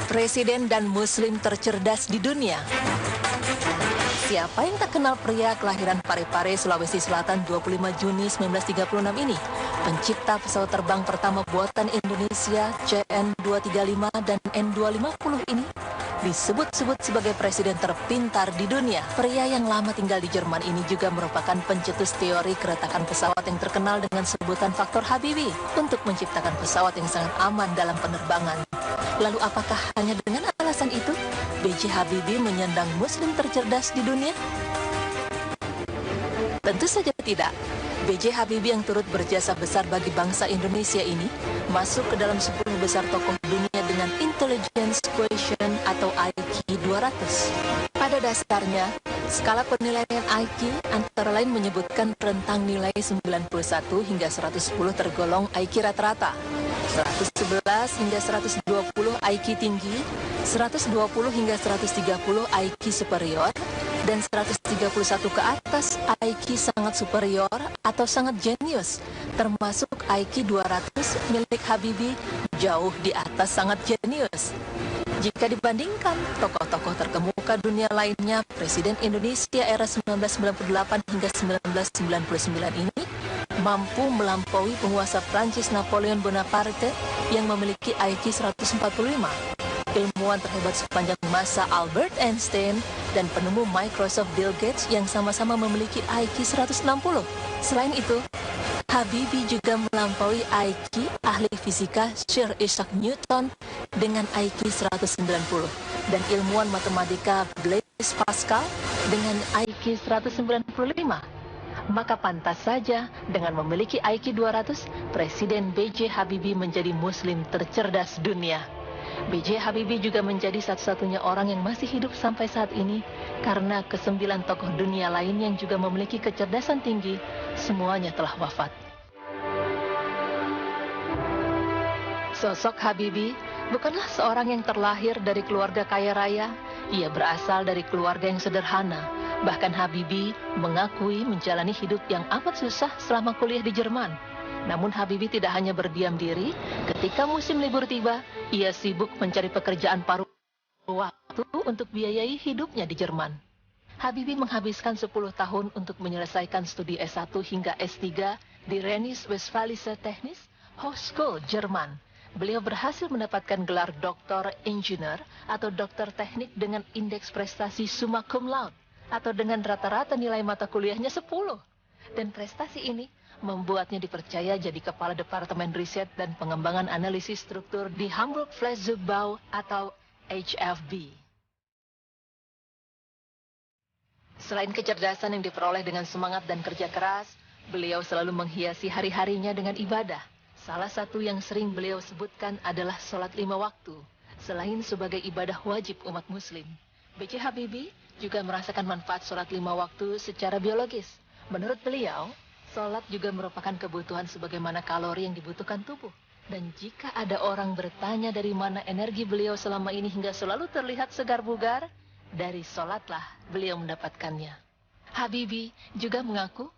Presiden dan Muslim tercerdas di dunia. Siapa yang tak kenal pria kelahiran Parepare, Sulawesi Selatan 25 Juni 1936 ini? Pencipta pesawat terbang pertama buatan Indonesia CN235 dan N250 ini disebut-sebut sebagai presiden terpintar di dunia. Pria yang lama tinggal di Jerman ini juga merupakan pencetus teori keretakan pesawat yang terkenal dengan sebutan faktor Habibi untuk menciptakan pesawat yang sangat aman dalam penerbangan. Lalu apakah hanya dengan alasan itu B.J. Habibie menyandang Muslim tercerdas di dunia? Tentu saja tidak. B.J. Habibie yang turut berjasa besar bagi bangsa Indonesia ini masuk ke dalam 10 besar tokoh dunia dengan Intelligence Quotient atau IQ 200. Pada dasarnya, skala penilaian IQ antara lain menyebutkan rentang nilai 91 hingga 110 tergolong IQ rata-rata, 111 hingga 120 IQ tinggi, 120 hingga 130 IQ superior, dan 131 ke atas IQ sangat superior atau sangat jenius, termasuk IQ 200 milik Habibie jauh di atas sangat jenius. Jika dibandingkan tokoh-tokoh terkemuka dunia lainnya, Presiden Indonesia era 1998 hingga 1999 ini mampu melampaui penguasa Prancis Napoleon Bonaparte yang memiliki IQ 145. Ilmuwan terhebat sepanjang masa Albert Einstein dan penemu Microsoft Bill Gates yang sama-sama memiliki IQ 160. Selain itu, Habibie juga melampaui IQ ahli fisika Sir Isaac Newton dengan IQ 190 dan ilmuwan matematika Blaise Pascal dengan IQ 195. Maka pantas saja dengan memiliki IQ 200, Presiden B.J. Habibie menjadi Muslim tercerdas dunia. B.J. Habibie juga menjadi satu-satunya orang yang masih hidup sampai saat ini karena ke-9 tokoh dunia lain yang juga memiliki kecerdasan tinggi, semuanya telah wafat. Sosok Habibie bukanlah seorang yang terlahir dari keluarga kaya raya, ia berasal dari keluarga yang sederhana. Bahkan Habibie mengakui menjalani hidup yang amat susah selama kuliah di Jerman. Namun Habibie tidak hanya berdiam diri, ketika musim libur tiba, ia sibuk mencari pekerjaan paruh waktu untuk biayai hidupnya di Jerman. Habibie menghabiskan 10 tahun untuk menyelesaikan studi S1 hingga S3 di Rheinisch-Westfälische Technische Hochschule, Jerman. Beliau berhasil mendapatkan gelar Doktor Ingenieur atau Doktor Teknik dengan indeks prestasi summa cum laude atau dengan rata-rata nilai mata kuliahnya 10. Dan prestasi ini membuatnya dipercaya jadi Kepala Departemen Riset dan Pengembangan Analisis Struktur di Hamburg Flensburgbau atau HFB. Selain kecerdasan yang diperoleh dengan semangat dan kerja keras, beliau selalu menghiasi hari-harinya dengan ibadah. Salah satu yang sering beliau sebutkan adalah sholat 5 waktu, selain sebagai ibadah wajib umat muslim. B.J. Habibie juga merasakan manfaat sholat 5 waktu secara biologis. Menurut beliau, sholat juga merupakan kebutuhan sebagaimana kalori yang dibutuhkan tubuh. Dan jika ada orang bertanya dari mana energi beliau selama ini hingga selalu terlihat segar bugar, dari sholatlah beliau mendapatkannya. Habibie juga mengaku,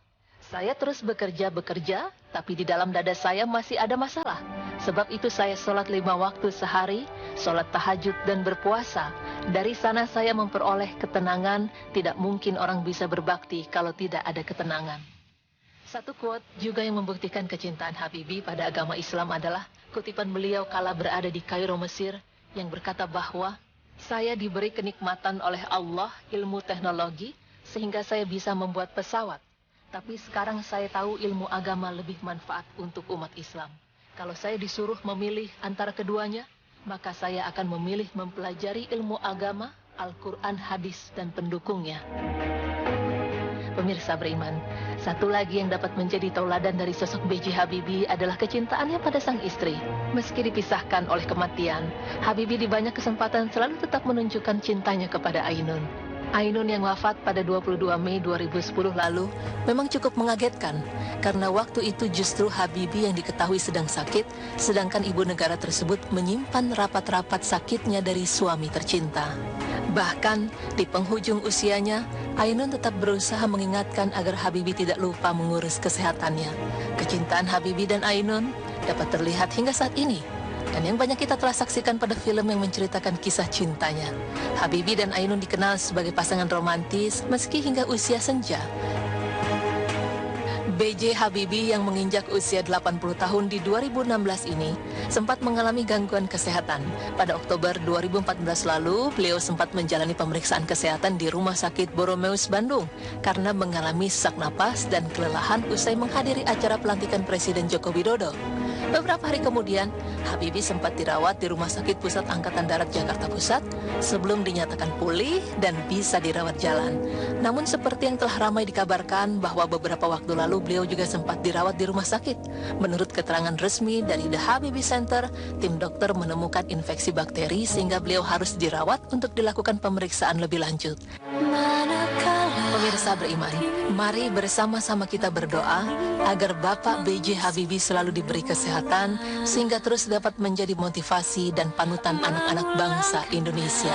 saya terus bekerja, tapi di dalam dada saya masih ada masalah. Sebab itu saya sholat 5 waktu sehari, sholat tahajud dan berpuasa. Dari sana saya memperoleh ketenangan, tidak mungkin orang bisa berbakti kalau tidak ada ketenangan. Satu quote juga yang membuktikan kecintaan Habibie pada agama Islam adalah kutipan beliau kala berada di Kairo, Mesir, yang berkata bahwa saya diberi kenikmatan oleh Allah ilmu teknologi sehingga saya bisa membuat pesawat. Tapi sekarang saya tahu ilmu agama lebih manfaat untuk umat Islam. Kalau saya disuruh memilih antara keduanya, maka saya akan memilih mempelajari ilmu agama, Al-Quran, hadis, dan pendukungnya. Pemirsa beriman, satu lagi yang dapat menjadi tauladan dari sosok B.J. Habibie adalah kecintaannya pada sang istri. Meski dipisahkan oleh kematian, Habibie di banyak kesempatan selalu tetap menunjukkan cintanya kepada Ainun. Ainun yang wafat pada 22 Mei 2010 lalu memang cukup mengagetkan karena waktu itu justru Habibie yang diketahui sedang sakit, sedangkan ibu negara tersebut menyimpan rapat-rapat sakitnya dari suami tercinta. Bahkan di penghujung usianya, Ainun tetap berusaha mengingatkan agar Habibie tidak lupa mengurus kesehatannya. Kecintaan Habibie dan Ainun dapat terlihat hingga saat ini. Dan yang banyak kita telah saksikan pada film yang menceritakan kisah cintanya. Habibie dan Ainun dikenal sebagai pasangan romantis meski hingga usia senja. B.J. Habibie yang menginjak usia 80 tahun di 2016 ini sempat mengalami gangguan kesehatan. Pada Oktober 2014 lalu, beliau sempat menjalani pemeriksaan kesehatan di Rumah Sakit Boromeus, Bandung karena mengalami sesak napas dan kelelahan usai menghadiri acara pelantikan Presiden Joko Widodo. Beberapa hari kemudian, Habibie sempat dirawat di Rumah Sakit Pusat Angkatan Darat Jakarta Pusat sebelum dinyatakan pulih dan bisa dirawat jalan. Namun seperti yang telah ramai dikabarkan bahwa beberapa waktu lalu beliau juga sempat dirawat di rumah sakit. Menurut keterangan resmi dari The Habibie Center, tim dokter menemukan infeksi bakteri sehingga beliau harus dirawat untuk dilakukan pemeriksaan lebih lanjut. Pemirsa beriman, mari bersama-sama kita berdoa agar Bapak B.J. Habibie selalu diberi kesehatan sehingga terus dapat menjadi motivasi dan panutan anak-anak bangsa Indonesia.